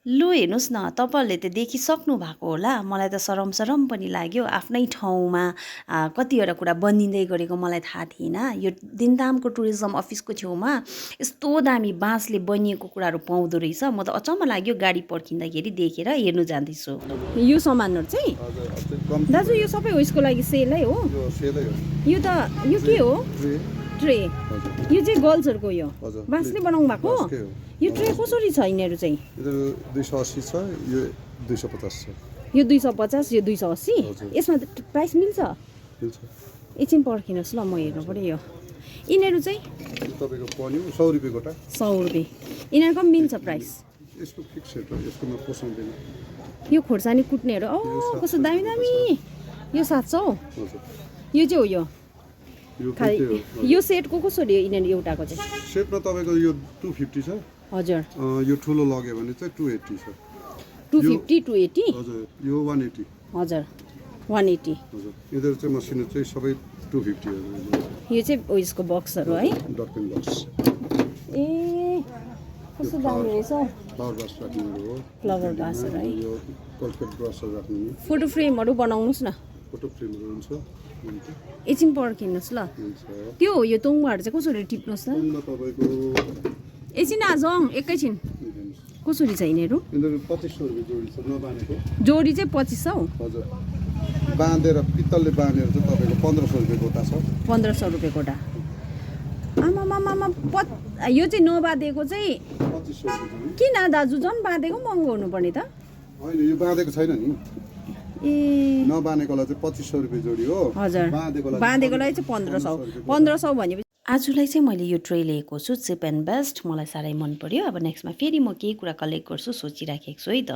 लु हेर्नुहोस् न, तपाईँहरूले त देखिसक्नु भएको होला। मलाई त सरम पनि लाग्यो। आफ्नै ठाउँमा कतिवटा कुरा बनिँदै गरेको मलाई थाहा थिएन। यो दिनदामको टुरिज्म अफिसको छेउमा यस्तो दामी बाँसले बनिएको कुराहरू पाउँदो रहेछ। म त अचम्म लाग्यो गाडी पर्खिँदाखेरि देखेर हेर्नु जाँदैछु। यो सामानहरू चाहिँ दाजु यो सबै उयसको लागि सेलै हो? यो त यो के हो? ट्रे। यो चाहिँ गर्ल्सहरूको यो बाँसले बनाउनु भएको? यो ट्रे कसरी छ यिनीहरू चाहिँ? 280 छ, यो 250 छ। यो 250, यो 280? यसमा प्राइस मिल्छ? एकछिन पर्खिनुहोस् ल, म हेर्नु पऱ्यो। यो यिनीहरू चाहिँ तपाईँको पर्यो 100 रुपियाँ गोटा। 100 रुपियाँ। यिनीहरूको पनि मिल्छ प्राइस? यसको फिक्स रेट हो, यसकोमा पोसाउँदैन। यो खोर्सानी कुट्नेहरू कस्तो दामी दामी। यो 700? यो चाहिँ हो यो सेटको कसरी हो यिनीहरू एउटाको चाहिँ? सेटमा तपाईँको यो 250 छ। हजुर। यो ठुलो लग्यो भने चाहिँ 280 छ। 250, 280? हजुर। यो 180। हजुर 180। हजुर। यिनीहरू चाहिँ मसिनो चाहिँ सबै 250 हो। यो चाहिँ उयसको बक्सहरू है? Dot pen box. ए कस्तो दामी रहेछ हौ। फ्लावर बास राख्नेहरू हो। फ्लावर बासहरू है? यो कल्केट ब्रसहरू राख्ने। फोटो फ्रेमहरू बनाउनुहोस् न। फोटो फ्रेमहरू हुन्छ। एकछिन पर्खिनुहोस् ल। त्यो हो यो तोङ्बाहरू चाहिँ कसरी टिप्नुहोस् त? तपाईँको एकछिन आजङ एकैछिन। कसरी छ यिनीहरू? 2500 रुपियाँ जोडी छ नबानेको। जोडी चाहिँ 2500? हजुर। बाँधेर पित्तलले बाँधेर चाहिँ तपाईँको 1500 रुपियाँ गोटा छ। 1500 रुपियाँ गोटा। आमामामा यो चाहिँ नबाँधेको चाहिँ 2500 रुपियाँ। किन दाजु झन् बाँधेको महँगो हुनुपर्ने त? होइन यो बाँधेको छैन नि। ए नबानेकोलाई चाहिँ 2500 रुपियाँ जोडी हो। हजुर। बाँधेकोलाई चाहिँ 1500। 1500 भनेपछि आजलाई चाहिँ मैले यो ट्रे लिएको छु, चिप एन्ड बेस्ट। मलाई साह्रै मन पर्यो। अब नेक्स्टमा फेरि म केही कुरा कलेक्ट गर्छु सोचिराखेको छु है त।